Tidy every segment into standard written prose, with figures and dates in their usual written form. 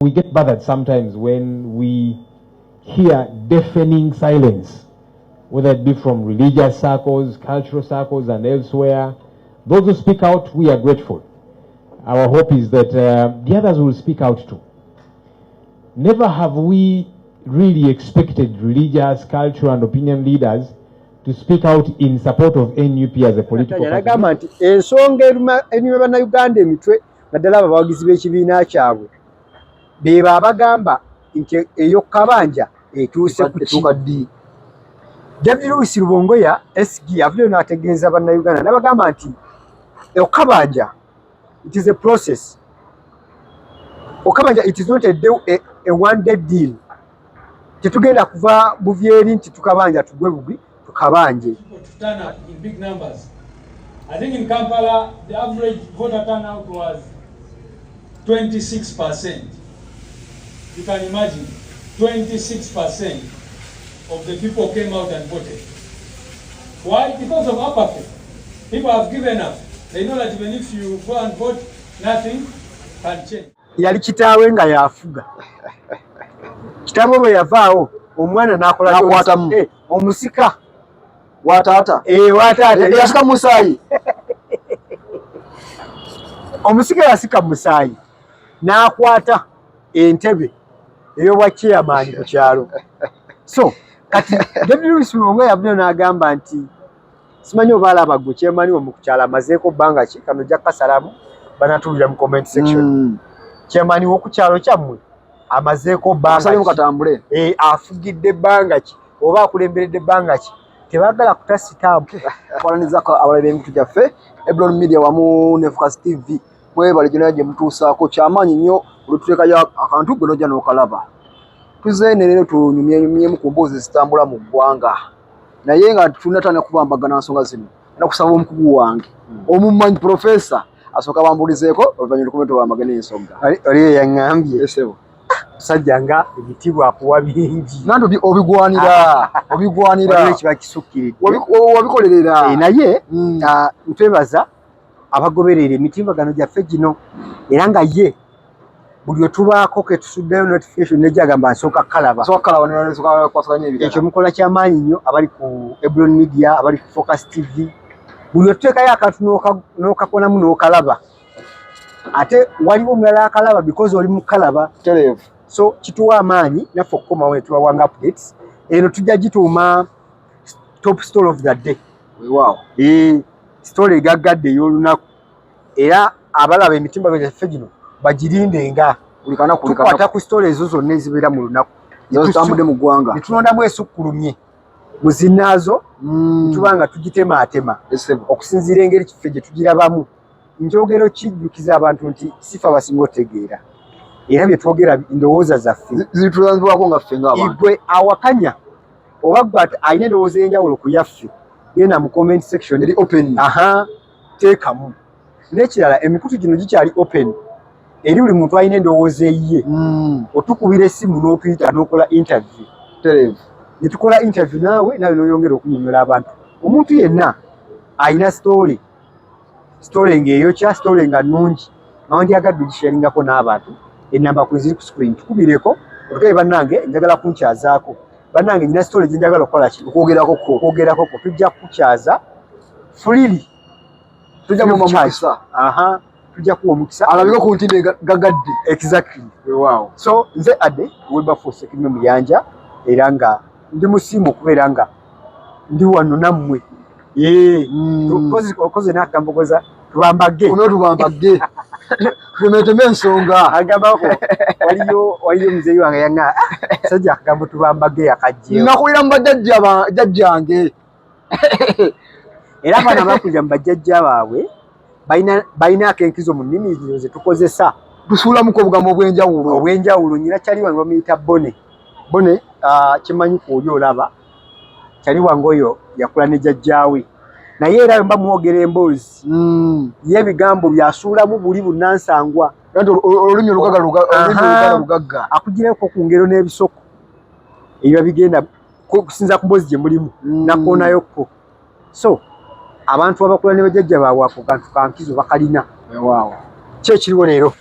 We get bothered sometimes when we hear deafening silence, whether it be from religious circles, cultural circles, and elsewhere. Those who speak out, we are grateful. Our hope is that the others will speak out too. Never have we really expected religious, cultural, and opinion leaders to speak out in support of NUP as a political party. Ensonga enyuma bannayuganda emitwe naddala abawagizi b'ekibiina kyabwe beba abagamba nti eyo kabanja etuuse ku ki. David Lewis Rubongoya SG avuddeyo n'ategeeza bannayuganda n'abagamba nti okabanja it is a process. Okabanja it is not a one day deal. Tetugenda kuva buvyeri nti tukabanja tugwe bugwi tukabanje. To turn up in big numbers. I think in Kampala the average voter turnout was 26%. You can imagine 26% of the people came out and voted. Why? Because of apathy. People have given up. They know that even if you go and vote, nothing can change. Yali kitaawe nga yafuga. Kitaawe bwe yavaawo omwana n'akola omusika wataata wataata yasika musaayi. Omusika yasika musaayi n'akwata entebe ey'obwa chairman ku kyalo. So kati David Lewis Rubongoya yavuddeyo n'agamba nti simanyi oba alaba gwe chairman wo mu kukyalo amazeeko bbanga ki kano ojja kasalamu banatulira mu comment section. Chairman wo ku kyalo kyammwe amazeeko bbanga afugidde ebbanga ki oba akulemberedde ebbanga ki tebagala kutasitamu. Kwanizako abalabe ebintu gyaffe Ebron Media wamu ne Focus TV mwebale gyonna gye mutuusaako kyamaanyi nnyo olututeekayo akantu gwe nojja n'okalaba. Tuzeene leero tunyumyemu ku mboozi zitambula mu ggwanga naye nga tunatana kubambagana nsonga zino nakusaba omukugu wange omummanyi profesa asooka bambulizeeko oluvannyuma lukomento bambagana ensonga oliyo yaŋŋambye musajja nga ebitibwa akuwa bingi nanti obigwanira kiba kisukkiridde wabikolerera naye ntwebaza abagoberera emitimbagano gyaffe gino era nga ye buli otubaako ke tusuddeyo notification nejagamba nsooka kalaba ekyo mukola kyamaanyi nnyo abali ku Ebron Media abali ku Focus TV buli otuteekayo akantu n'okakonamu n'okalaba ate waliwo omulala akalaba because oli mukalaba tereevu. So kituwa amaanyi naffe okukomawo netubawanga updates eno tujja gituuma top story of the day. Wow. Story egaggadde ey'olunaku era abalaba emitimbagano gyaffe gino bagirindenga tukwata ku story ezo zonna ezibeera mu lunaku zitambudde mu ggwanga netulondamu esukkulumye mu zinnaazo netubanga tugitemaatema okusinziira engeri kiffe gye tugirabamu. Njogero kijjukiza abantu nti sifa basinga otegeera era bye twogera ndowooza zaffe zitulanzibwako nga ffe ng'abantu. Igwe awakanya oba gwe alina endowooza ey'enjawulo ku yaffe genda mu comment section eri open teekamu. N'ekirala emikutu gino gikyali open eri buli muntu alina endowooza eyiye otukubira essimu n'otuyita n'okola interview tereevu ne tukola interview naawe n'oyongera okunyonyola abantu. Omuntu yenna alina story ng'eyokya story nga nnungi nawandyagadde ogisharingako n'abantu enamba kwe ziri ku screen tukubireko otugaye bannange njagala kunkyazaako bannange nyina story gye njagala okukola ki okwogerako tujja kukukyaza freely tujja kuwa omukisa alabika ku ntinde gagadde exactly. Wow. So nze Ade Wilberforce Ekirime Muyanja era nga ndi musimu okubeera nga ndi wano nammwe okoze n'akambogoza tubambage tumeteme ensonga agambako waliyo muzeeyi wange yaŋŋa sajja akagambo tubambage akajjeewo nakulira mu bajjajjange era abaana bakulira mu bajjajja baabwe balinaako enkizo mu nnimi zino ze tukozesa tusuulamuko obugambo obwenjawulo. Nyina kyali wange bamuyita bone kimanyi kuoli olaba kyali wange oyo yakula ne jjajjaawe naye era mba mwogera emboozi y'ebigambo byasuulamu buli bunnansangwa olulimi olugagga akugireko ku ngero n'ebisoko ebyo bigenda kusinza ku mboozi gye mulimu nakoonayokko. So abantu abakula ne bajjajja baabwe ako kantu kankizo bakalina. Wow. Kyo ekiriwo leero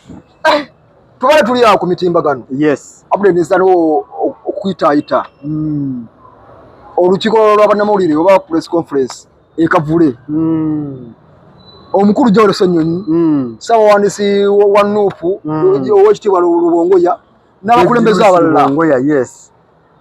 tubale tuli awo ku mitimbagano. Yes. Abule nesano okuyitaayita. Olukiiko lw'abannamawulire oba press conference ekavule. Omukulu Joel Ssenyonyi, Ssaabawandiisi wa Nuupu, Oweekitiibwa Lubongoya n'abakulembeze abalala. Yes.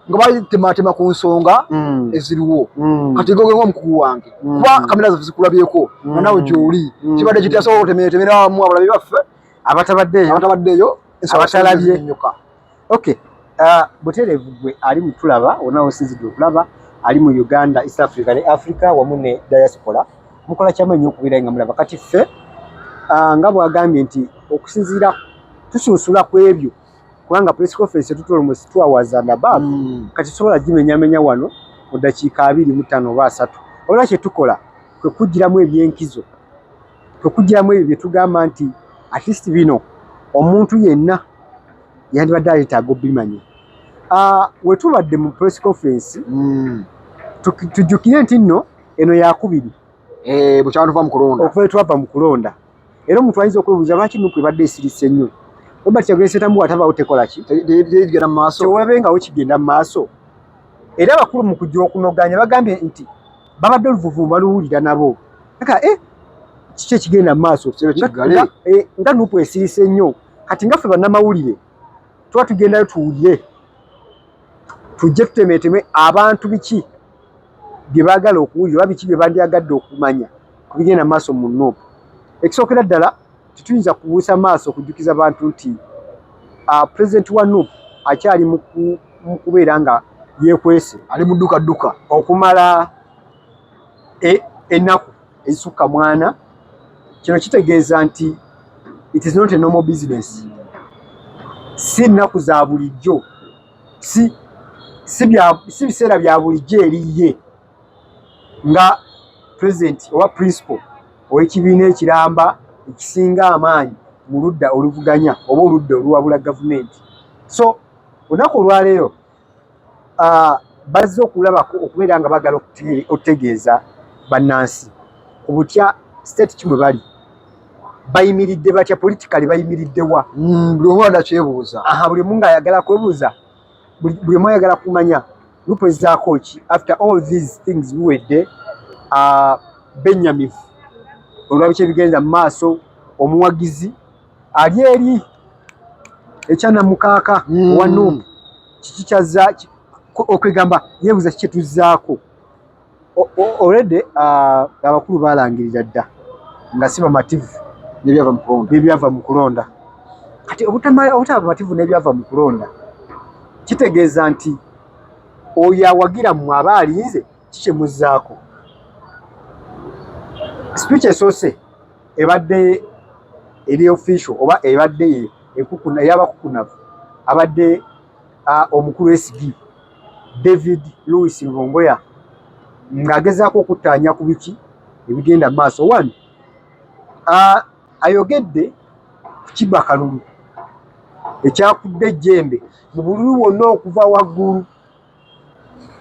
Nga bayitematema ku nsonga eziriwo. Kati goge ng'omukugu wange. Kuba kamera zaffe zikulabyeko. Na nawe gy'oli. Kibadde kitasobola otemeeramu abalabi baffe abatabaddeeyo abatalabye. Okay. Butereevu gwe ali mutulaba onawo sinzidde okulaba ali mu Uganda, East Africa ne Africa wamu ne diaspora. Mukola kyamenyi okubira nga mulaba kati ffe nga bwagambye nti okusinziira tusunsula ku ebyo kubanga press conference tutola mu 2 hours and above kati sobola gimenyamenya wano mu dakiika 25 oba 3 olwa kye tukola kwe kugiramu ebyenkizo kwe kugiramu ebyo bye tugamba nti at least bino omuntu yenna yandibadde ayetaaga obimanya. We tubadde mu press conference tujjukire nti nno eno yakubiri bukyatuva mu kulonda okuva twava mu kulonda era omuntu ayinza okwebuuza lwaki Nuupu ebadde esirise nnyo Robert Kyagulanyi Ssentamu watabaawo tekola ki tegenda mu maaso tewabengawo kigenda mu maaso era abakulu mu kujja okunoganya bagambye nti babadde oluvuvu baluwulira nabo kiki ekigenda mu maaso nga Nuupu esirise nnyo kati nga ffe bannamawulire tuba tugendayo tuwulire tujje tutemeeteme abantu biki bye baagala okuwulira oba biki bye bandyagadde okumanya ku bigenda mu maaso mu Nuupu. Ekisookera ddala tetuyinza kubuusa maaso okujjukiza abantu nti pulezidenti wa Nuupu akyali mu kubeera nga yeekwese ali mu ddukadduka okumala ennaku ezisukka mwana. Kino kitegeeza nti it is not a normal business. Si nnaku za bulijjo, si biseera bya bulijjo eri ye nga president oba principal ow'ekibiina ekiramba ekisinga amaanyi mu ludda oluvuganya oba oludda oluwabula gavumenti. So olunaku olwaleero bazze okulabako okubeera nga bagala okutegeeza bannansi ku butya state kimwe bali bayimiridde batya politically bayimiridde wa buli omu adakyebuuza buli omu ng'ayagala kwebuuza buli omu ayagala kumanya Nuupu ezzaako ki after all these things biwedde bennyamivu olwabiki ebigenda mu maaso omuwagizi ali eri ekyanamukaaka owa Nuupu kiki kyazza okwegamba yeebuuza kiki kyetuzzaako already abakulu baalangirira dda nga si bamativu n'ebyava mu kulonda. Kati obutaba bamativu n'ebyava mu kulonda kitegeeza nti oyo awagira mmwe aba alinze kikyemuzzaako. Speech esoose ebadde eri official oba ebadde ey'abakukunavu abadde omukulu SG David Louis Lubongoya ng'agezaako okuttaanya ku biki ebigenda mu maaso. One ayogedde ku Kiba Kalulu ekyakudde ejjembe mu bululu bwonna okuva waggulu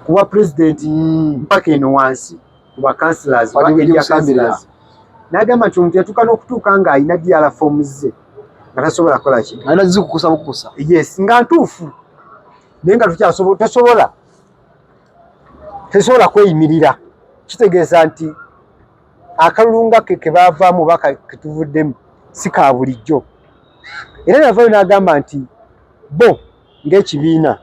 ku bwa pulezidenti mpaka eno wansi ku bakansilas n'agamba nti omuntu yatuuka n'okutuuka ng'alina DL forms ze nga tasobola kukola ki alina zikukusa bukukusa yes nga ntuufu naye nga tesobola kweyimirira. Kitegeeza nti akalulu nga ke baavaamu oba ketuvuddemu si ka bulijjo. Era navayo n'agamba nti bo ng'ekibiina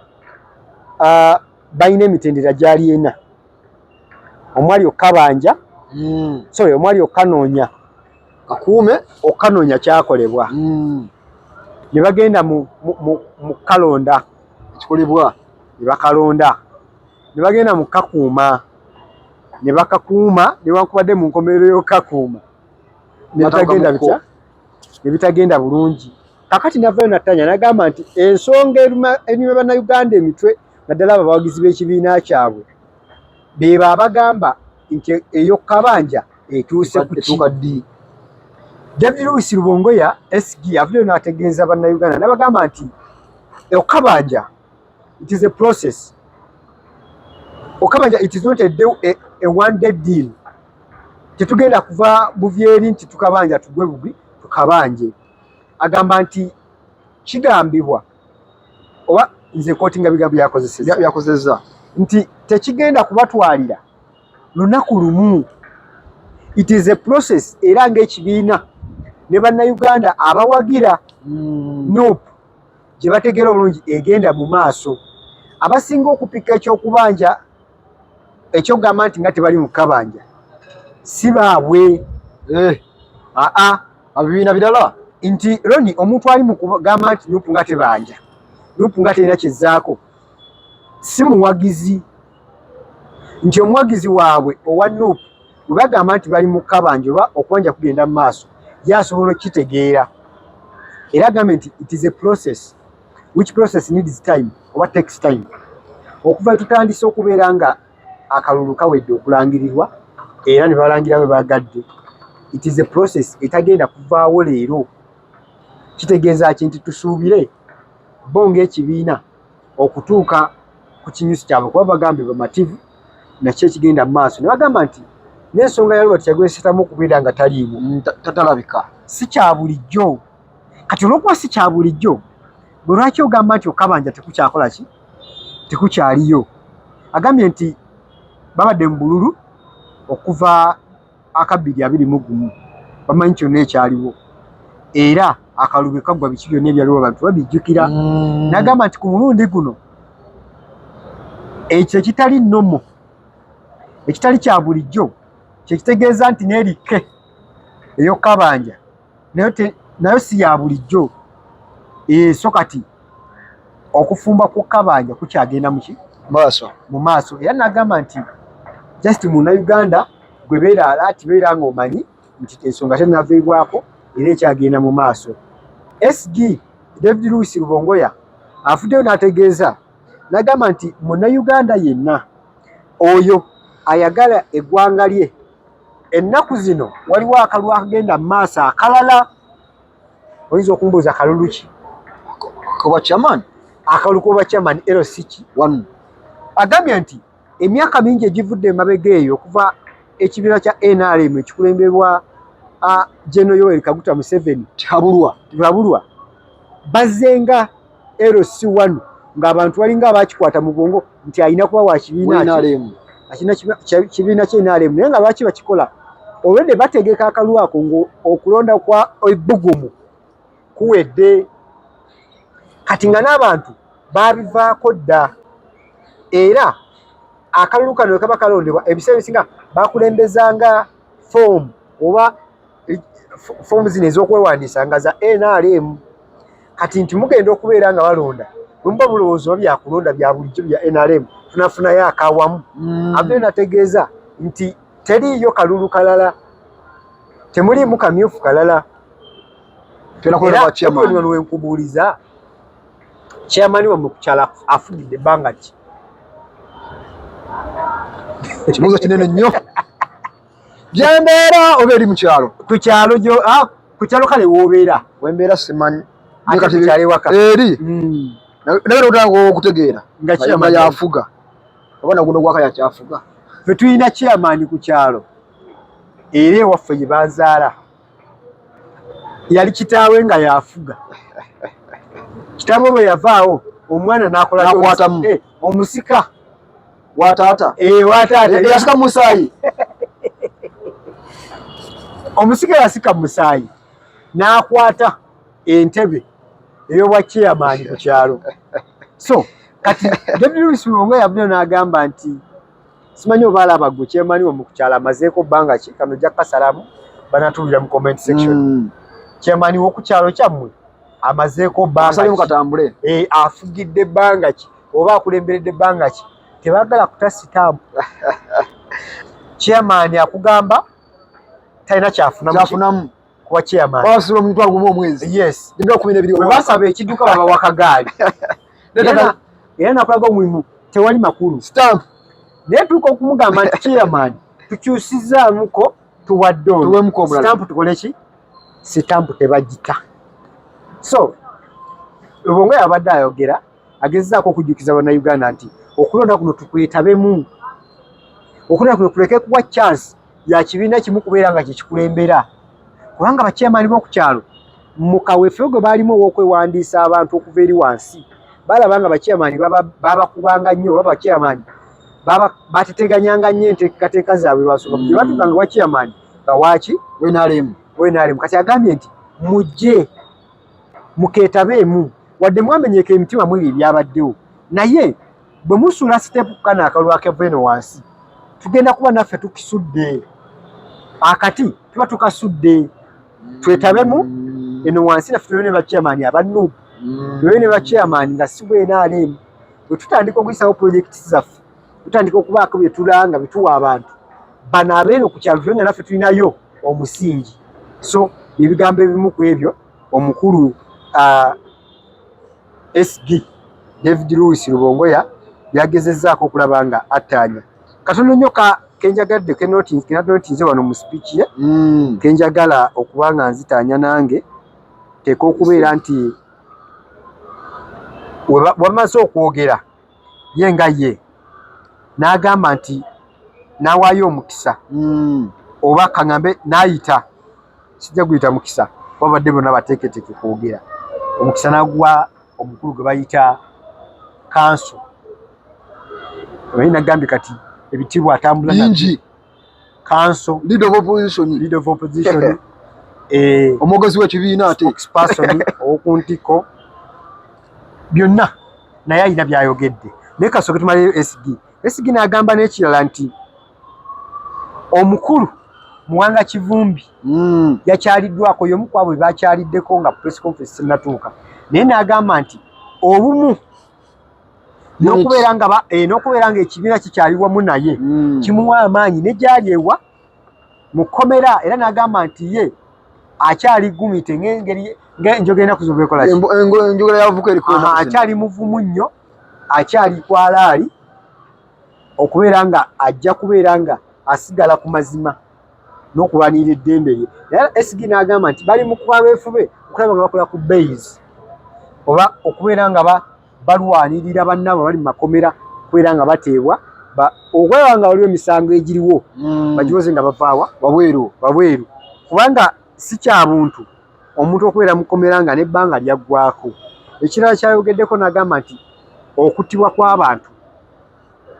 balina emitendera gyali ena omwali okabanja omwali okanoonya okanoonya kyakolebwa ne bagenda mu kalonda ekikolebwa ne bakalonda ne bagenda mu kakuuma ne bakakuuma newankubadde mu nkomerero y'okakuuma ne bitagenda bulungi. Kakati navayo nattanya n'agamba nti ensonga enyuma bannayuganda emitwe naddala abo abawagizi b'ekibiina kyabwe beeba abagamba nti ey'okabanja etuuse ku ki. David Louis Lubongoya SG avuddeyo n'ategeeza bannayuganda n'abagamba nti okabanja it is a process. Okabanja it is not a one day deal. Tetugenda kuva buvyeri nti tukabanja tugwe bugwi tukabanje. Agamba nti kigambibwa oba nze kooti nga bigambo byakozesa nti tekigenda kubatwalira lunaku lumu. It is a process era ng'ekibiina ne bannayuganda abawagira NUP gye bategeera obulungi egenda mu maaso. Abasinga okupika ekyokubanja ekyogamba nti nga tebali mu kabanja si baabwe. Abibiina birala nti Roni omuntu ali mu kugamba nti NUP nga tebanja, NUP nga terina kyezzaako, si muwagizi. Nti omuwagizi waabwe owa NUP bwe bagamba nti bali mu kabanja oba okubanja kugenda mu maaso yasobola okukitegeera. Era agambe nti it is a process which process needs time oba takes time. Okuva tutandise okubeera nga akalulu kawedde okulangirirwa era ne balangira bwe bagadde, it is a process etagenda kuvaawo leero. Kitegeeza ki nti tusuubire bo ng'ekibiina okutuuka ku kinyusi kyabwe kuba bagambe bamativu nakyo ekigenda mu maaso. Ne bagamba nti n'ensonga ya Robert Kyagulanyi Ssentamu okubeera nga taliimu tatalabika si kya bulijjo. Kati olw'okuba si kya bulijjo, bwe lwaki ogamba nti okabanja tekukyakola ki? Tekukyaliyo. Agambye nti babadde mu bululu okuva 2021 bamanyi kyonna ekyaliwo era akalulu kaggwa biki byonna ebyaliwo abantu babijjukira. N'agamba nti ku mulundi guno ekyo ekitali nnomo ekitali kya bulijjo kyekitegeeza nti n'erike ey'okabanja nayo si ya bulijjo. So kati okufumba ku kabanja kukyagenda mu maaso. Era n'agamba nti just munnayuganda gwe beera alaati beera ng'omanyi nti ensonga tennaveebwako era ekyagenda mu maaso. SG David Louis Rubongoya afuddeyo n'ategeeza n'agamba nti munnayuganda yenna oyo ayagala eggwanga lye ennaku zino waliwo akalulu akagenda mu maaso akalala. Oyinza okumbuuza kalulu ki? Koba chairman Akalulu koba chairman LCK one. Agambye nti emyaka mingi egivudde emabega eyo okuva ekibiina kya NRM ekikulemberwa General Yoweri Kaguta Museveni tihabulwa bazenga LC1 ng'abantu balinga abakikwata mu bwongo nti alina kuba wa kibiina kye NRM naye nga lwaki bakikola olwedde bategeka akalulu ako ng'okulonda kwa ebbugumu kuwedde. Kati nga n'abantu babivaako dda era akalulu kano we kaba kalondebwa ebiseera ebisinga bakulembezanga foomu oba foomu zino ez'okwewandiisa nga za NRM. Kati nti mugenda okubeera nga balonda bwemuba bulowooza oba byakulonda bya bulijjo bya NRM tunafunayo akawamu. Abadde nategeeza nti teriiyo kalulu kalala, temuliimu kamyufu kalala. Era wenkubuuliza chairman wa mukukyala afugidde ebbanga ki? Kibuuzo kinene nnyo. Gyembeera oba eri mu kyalo? Ku kyalo kale w'obeera? Wembeera simanyi. Ate kukyalo ewaka? Eri. Naye otanga okutegeera nga chairman yafuga. Oba naguno gwaka yakyafuga. Ffe tulina chairman ku kyalo era ewaffe gye banzaala yali kitaawe nga yafuga. Kitaawe bwe yavaawo omwana n'akwatamu omusika wa taata. Yasika musaayi. Omusika yasika musaayi n'akwata entebe ey'obwa chairman ku kyalo. So kati David Louis Rubongoya yavuddeyo n'agamba nti simanyi oba alaba gwe chairman wa mu kukyalo amazeeko bbanga ki, kano ojja kasalamu banatuulira mu comment section. Chairman w'oku kyalo kyammwe amazeeko bbanga ki, afugidde bbanga ki oba akulemberedde bbanga ki, tebaagala kuta sitampu. Chairman akugamba talina kyafunamu kuba chairman. Bawasibwa mu mutwalo gumu omwezi. Yes. Bwe basaba ekidduka babawa kagaali. Era nakulaga omulimu tewali makulu. Stamp. Naye tuuka okumugamba nti chairman tukyusizzaamuko tuwadde ono. Stamp tukole ki? Stamp tebagita. So Rubongoya abadde ayogera agezaako okujjukiza bannayuganda nti okulonda kuno tukwetabemu. Okulonda kuno tuleke kuwa chance ya kibiina kimu kubeera nga kyekikulembera. Kubanga bachairman b'oku kyalo mu kaweefube gwe baalimu ow'okwewandiisa abantu okuva eri wansi balaba nga bachairman babakubanga nnyo oba bachairman bateteganyanga nnyo enteekateeka zaabwe lwasooka gye batuukanga wa chairman bawaki wenaalemu kati agambye nti mujje mukeetabeemu wadde mwamenyeka emitima mweri ebyabaddewo naye bwe musula sitepu kana akalulu akeveno wansi tugenda kuba naffe tukisudde akati tuba tukasudde twetabemu eno wansi naffe tubeere ne bachairman abannubu tubeere ne bachairman nga si bwenaalemu bwe tutandika okuyisawo projekiti zaffe tutandika okubaako bye tulanga bituwa abantu bano abeera ku kyalo nga naffe tulinayo omusingi so ebigambo ebimu ku ebyo omukulu SG David Louis Rubongoya yagezezzaako okulaba nga attaanya katono nnyo kenjagadde kenanotinze wano mu speech ye kenjagala okuba nga nzitaanya nange teeka okubeera nti wamaze okwogera ye nga ye n'agamba nti n'awaayo omukisa oba kaŋŋambe n'ayita sijja guyita mukisa babadde bonna bateeketeeke kwogera omukisa n'aguwa omukulu gwe bayita kanso omanyi nagambye kati ebitiibwa atambula bingi kanso leader of opposition omwogezi w'ekibiina ate spokesperson ow'okuntiko byonna naye alina byayogedde naye kasooke tumaleyo SG n'agamba n'ekirala nti omukulu Muwanga Kivumbi yakyaliddwako y'omu ku abo be bakyaliddeko nga press conference sinatuuka naye n'agamba nti obumu n'okubeera nga ekibiina kikyali wamu naye kimuwa amaanyi ne gyali ewa mu kkomera era n'agamba nti ye akyali gumite ng'enjogera ennaku z'obeekola enjogera yavuko eriko akyali muvumu nnyo akyali kwalaali okubeera nga ajja kubeera nga asigala ku mazima n'okulwanirira eddembe lye naye SG n'agamba nti bali mu kuba beefube okulaba nga bakola ku base oba okubeera nga balwanirira bannabo bali mu makomera okubeera nga bateebwa okweba nga waliwo emisango egiriwo bagiwoze nga bavaawa wabweru kubanga si kya buntu omuntu okubeera mu kkomera nga n'ebbanga lyaggwako ekirala kyayogeddeko n'agamba nti okuttibwa kw'abantu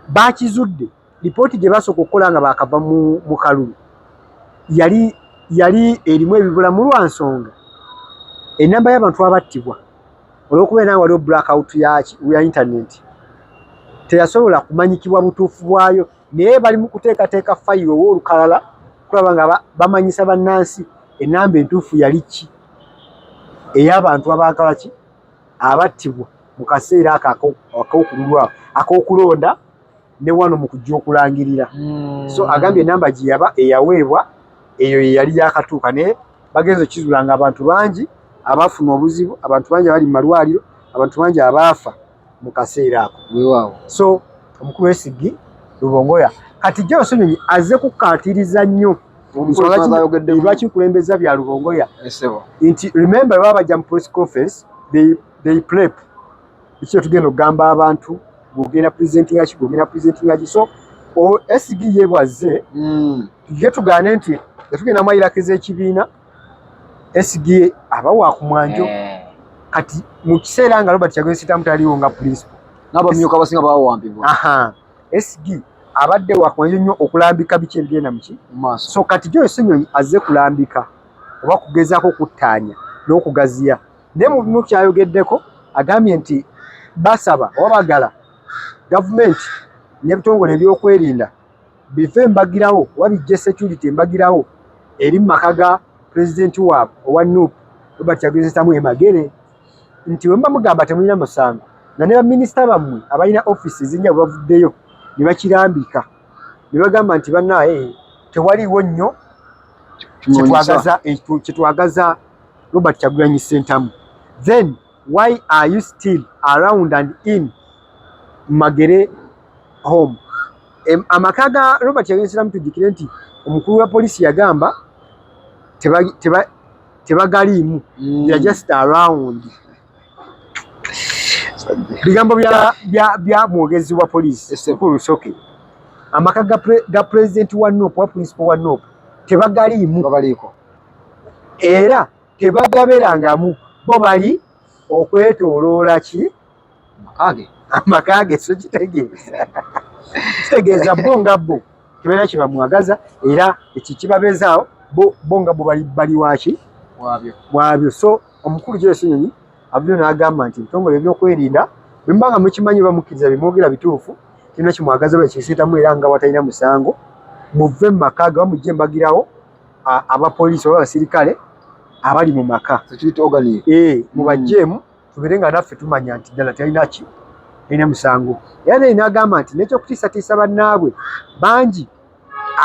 bakizudde lipooti gye basooka okukola nga bakava mu kalulu yali erimu ebibula mu lwansonga enamba y'abantu abattibwa olw'okubeera nga waliwo blackout ya internet teyasobola kumanyikibwa butuufu bwayo naye bali mu kuteekateeka fayiro ow'olukalala kulaba nga bamanyisa bannansi enamba entuufu yali ki ey'abantu abaakala ki abattibwa mu kaseera ako ak'okulonda ne wano mu kujja okulangirira so agambye enamba gye yaba eyaweebwa eyo ye yali yakatuuka naye bagenza okizula nga abantu bangi abafuna obuzibu abantu bangi abali mu malwaliro abantu bangi abaafa mu kaseera ako so omukulu SG Rubongoya kati Joe Sonyonyi azze kukaatiriza nnyo lwakikulembeza bya Rubongoya nti remember baba bajja mu press conference they prep ekyo tugenda okugamba abantu gugenda presenting yaki so SG yebwazze tujje tugaane nti tugenda mwayirakiza ekibiina SG abawa ku mwanjo kati mu kiseera nga Robert Kyagulanyi Ssentamu taliwo nga principal n'abamyuka abasinga bawambibwa SG abadde wakumwanjo nnyo okulambika biki ebigenda muki maaso so kati Joe Sonyonyi azze kulambika oba kugezaako kuttaanya n'okugaziya naye mu bimu kyayogeddeko agambye nti basaba oba bagala gavumenti n'ebitongole ebyokwerinda bive mbagirawo oba bijje security mbagirawo eri mu maka ga pulezidenti waabwe owa NUP Robert Kyagulanyi Ssentamu Emagere nti bwe mba mugamba temulina musango nga ne baminisita bammwe abalina offisi ezinjawulo bavuddeyo ne bakirambika ne bagamba nti bannaaye tewaliiwo nnyo kyetwagaza Robert Kyagulanyi Ssentamu then why are you still around and in Magere home amaka ga Robert Kyagulanyi Ssentamu tujjukire nti omukulu wa polisi yagamba tebagaliimu they're just around bigambo bya mwogezi wa polisi mukulu Soke amaka ga president wa NUP wa principal wa NUP tebagaliimu babaliko era tebagaberangamu bo bali okwetooloola ki amakage so kitegeeza bo nga bo kibeera kibamwagaza era ekikibabeezaawo bo nga bo bali waki wabyo. So omukulu Joyce Ssenyonyi abyo n'agamba nti ebitongole ebyokwerinda bwe mbanga mukimanyi bamukkiriza bimwogera bituufu kirina kimwagaza bwe kisiitamu era nga watalina musango muve mu maka ge bamujje mbagirawo abapoliisi oba abasirikale abali mu maka mubajjeemu tubeere nga naffe tumanya nti ddala talina musango. Era naye n'agamba nti n'ekyokutiisatiisa bannaabwe bangi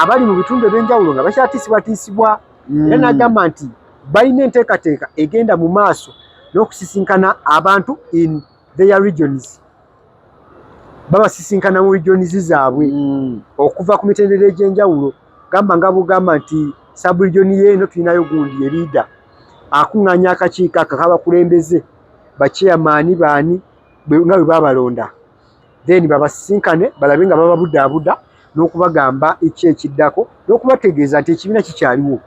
abali mu bitundu eby'enjawulo nga bakyatiisibwatiisibwa. Era n'agamba nti balina enteekateeka egenda mu maaso n'okusisinkana abantu in their regions, babasisinkana mu regions zaabwe okuva ku mitendera egy'enjawulo. Gamba nga bugamba nti sub-region yeeno tulinayo gundi erida akuŋŋaanya akakiiko aka kabakulembeze bachairman baani nga bwe babalonda, then babasisinkane balabe nga bababudaabuda n'okubagamba eki ekiddako n'okubategeeza nti ekibiina kikyaliwo,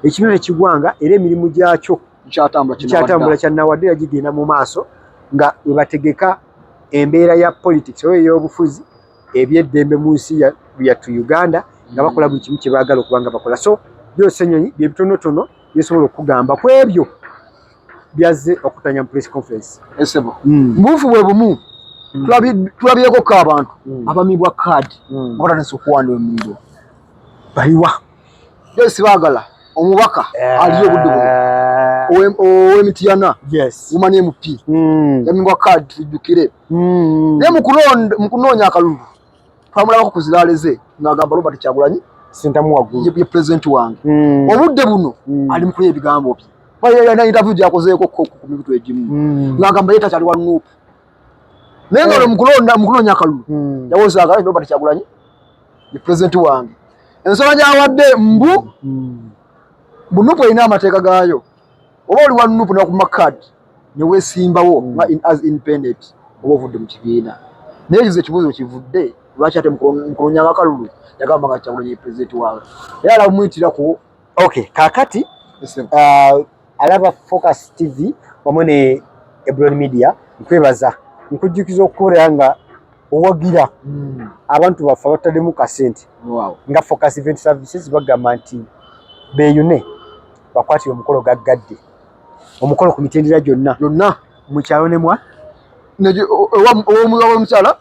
ekibiina tekigwanga era emirimu gyakyo kyatambula kyannawadde era gigenda mu maaso nga bwe bategeka embeera ya politics oba ey'obufuzi ebyeddembe mu nsi yattu Uganda nga bakola buli kimu kye baagala okuba nga bakola. So Joyce Ssenyonyi bye bitonotono byesobola okugamba ku ebyo byazze okutanya mu press conference. Mbuufu bwe bumu tulabyeko ko abantu abamibwa kaadi abatanese okuwanda emirindo baliwa Joyce baagala omubaka aliyo obudde ow'Emityana Women MP yamibwa kaadi tujjukire naye mu kunoonya akalulu twamulabako ku ziraaleze ng'agamba Robert Kyagulanyi sentamu waggulu ye pulezidenti wange obudde buno ali mu kulya ebigambo bye yana interview gyakozeeko ku mibuto egimu ng'agamba ye takyali wa Nuupu naye nga mu kunoonya akalulu yawozaaga Robert Kyagulanyi ye pulezidenti wange. Ensonga gy'awadde bu Nuupu erina amateeka gaayo, oba oli wa Nuupu n'okuma kaadi ne weesimbawo nga as independent oba ovudde mu kibiina. Naye ekizo ekibuuzo kivudde lwaki ate mu kunoonya akalulu yagamba nga Kyagulanyi ye pulezidenti wange era alamuyitiraku. Kaakati alaba Focus TV wamu ne Ebron Media nkwebaza nkujjukiza okukolera nga owagira abantu baffe abataddemu kasente nga Focus Event Services bagamba nti beeyune bakwatire omukolo gaggadde omukolo ku mitendera gyonna mu kyalo nemwa omukyala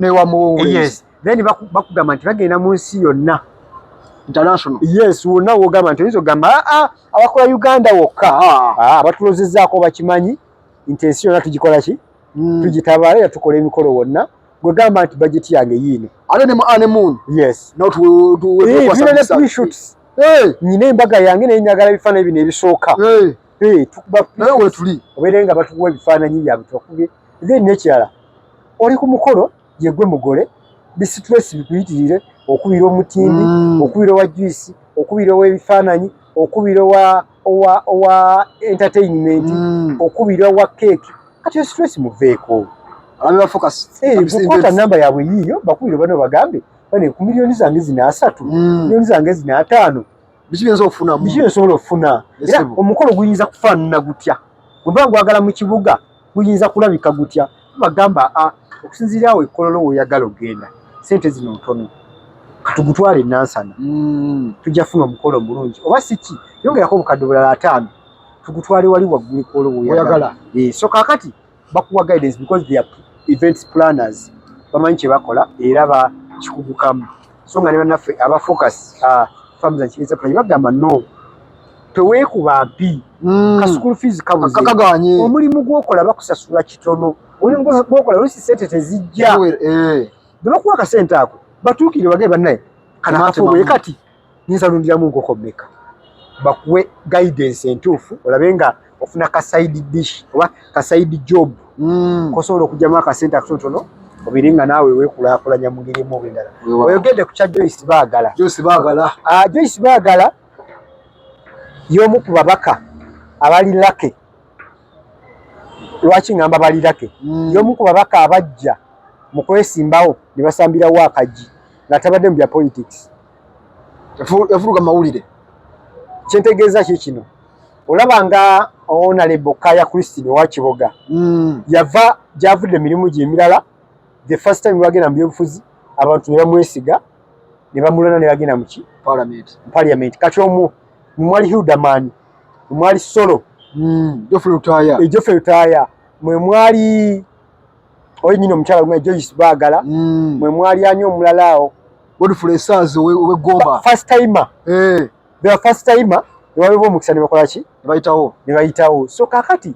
newamuwezi then bakugamba nti bagenda mu nsi yonna international. Wonna wogamba nti oyinza ogamba abakola Uganda wokka abatulozezzaako bakimanyi nti ensi yonna tugikola ki tugitabaala era tukola emikolo wonna gwe gamba nti bajeti yange yiino ate ne mu honeymoon nyina embaga yange naye njagala ebifaananyi bino ebisooka naye wetuli obeere nga batuwa ebifaananyi byabwe tubakubye. Then nekirala oli ku mukolo yegwe mugole bisitress bikuyitirire okubira omutindi okubira owa juice okubira ow'ebifaananyi okubira owa entertainment okubira owa cake kati yo stress muveeko ababe Focus bukwata namba yaabwe yiiyo bakubire bano bagambe bane ku miliyoni zange zina 3 miliyoni zange zina 5 biki byensobola okufuna era omukolo guyinza kufaanana gutya bwe gwagala mu kibuga guyinza kulabika gutya bagamba okusinziira awo ekkololo woyagala ogenda sente zino ntono katugutwale Nansana tujja funa omukolo mulungi oba siki yongerako obukadde bulala 5 tugutwale wali waggulu ekkololo woyagala. So kaakati bakuwa guidance because they are events planners bamanyi kye bakola era bakikugukamu. So nga ne bannaffe aba Focus Farms and Chickens Supply bagamba no teweekuba mpi ka school fees kabuze omulimu gw'okola bakusasula kitono omulimu gw'okola oluusi sente tezijja bwe bakuwa akasente ako batuukire bagee bannaye kanakafuubwe kati nyinza lundiramu nkoko mmeka bakuwe guidance entuufu olabe nga ofuna ka side dish oba ka side job kosobola okugyamu akasente akatonotono obiri nga naawe weekulaakulanya mu ngeri emu oba endala. Oyogedde ku kya Joyce Baagala. Joyce Baagala y'omu ku babaka abali lake. Lwaki ngamba bali lake? Y'omu ku babaka abajja mu kwesimbawo ne basambirawo akaji nga tabadde mu bya politics. Yafuuka mawulire. Kyentegeeza ki kino? olabanga Honorable Kaya Christine wa Kiboga yava javudde emirimu gye emirala the first time bagenda mu byobufuzi abantu ne bamwesiga ne bamulona ne bagenda mu ki parliament kati mwali Hildaman mwali Solo Geoffrey Lutaya mwe mwali oyinino omukyala gwe Joyce Bagala mwe mwali anyo omulalao Godfrey Sazo we Gomba first timer the first timer ne waliwo omukisa ne bakola ki ne bayitawo so kakati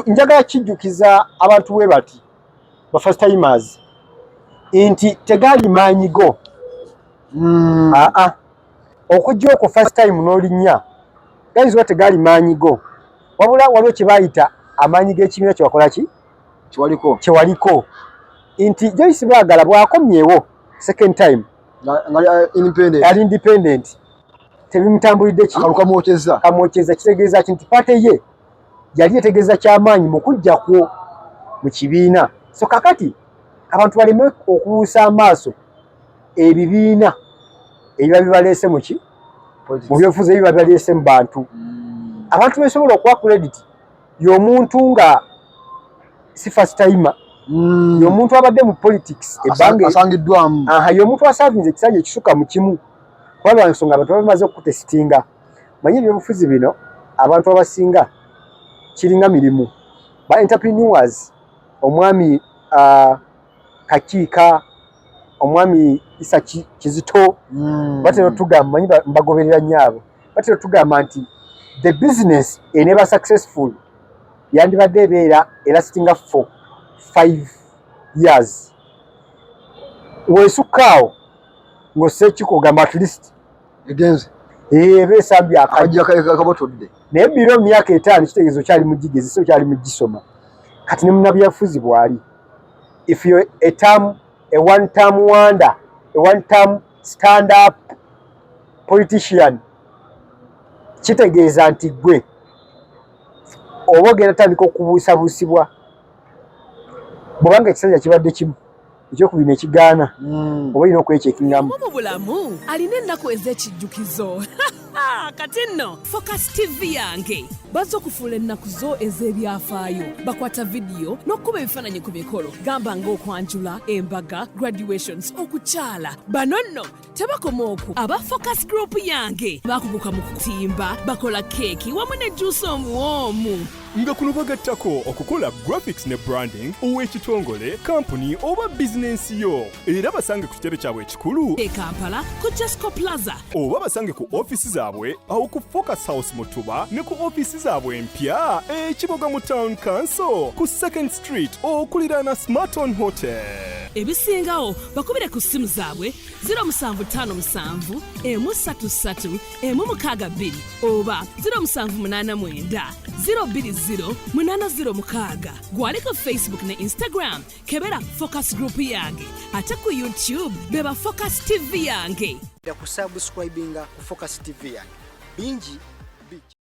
njagala kijjukiza abantu we bati ba first timers inti tegali maanyigo okujja okwo first time n'olinnya gayinza tegali maanyigo wabula waliwo kye bayita amaanyi g'ekibiina kyewakola ki kyewaliko inti Joyce Bagala bw'akomyewo second time ali independent tebimutambulidde kamwokyeza kitegeeza ki nti paate ye yali etegeeza ky'amaanyi mu kujja kwo mu kibiina so kakati abantu baleme okubuusa amaaso ebibiina ebiba bibaleese mu ki mu byobufuzi ebiba bibaleese mu bantu abantu besobola okuwa credit y'omuntu nga si first timer y'omuntu abadde mu politics ebbanga asangiddwamu y'omuntu asavinze ekisanja ekisuka mu kimu kuba lwa nsonga abantu bamaze okutesitinga manyi ebyobufuzi bino abantu abasinga kiringa mirimu ba entrepreneurs omwami Kakiika omwami Isa Kizito batero tugamba manyi mbagoberera nyaabo batero tugamba nti the business never successful yandibadde ebeera elastinga for 5 years weesukaawo ng'oseekikugamba at least egenze ebeesambi akabotodde naye biro myaka 5 kitegeezo kyali mu gigezi so kyali mu gisoma kati ne munnabyafuzi bwali if you a one term wonder a one term stand up politician kitegeeza nti gwe oba ogenda tandika okubuusabuusibwa bwobanga ekisanja kibadde kimu ekyokubiri nekigaana oba olina okwekyekingiramu mu bulamu alina ennaku ez'ekijjukizo kati nno Focus TV yange bazze okufuula ennaku zo ez'ebyafaayo bakwata vidiyo n'okkuba ebifaananyi ku mikolo gamba ng'okwanjula embaga graduations okukyala bano nno tebakoma okwo aba Focus Group yange bakuguka mu kutimba bakola keeki wamu ne juice omuwoomu nga kuno bagattako okukola graphics ne branding ow'ekitongole kampuni oba bizinensi yo era basange ku kitebe kyabwe ekikulu e Kampala ku Jesco Plaza oba basange ku ofisi zaabwe awo ku Focus House Mutuba ne ku ofisi zaabwe empya Kiboga mu Town Council ku 2nd Street okuliraana Smarton Hotel ebisingawo bakubire ku simu zaabwe 0757 133 162 oba 0789 020 gwali ku Facebook ne Instagram kebera Focus Group yange ate ku YouTube beba Focus TV yange kusubscribinga ku Focus TV yange bingi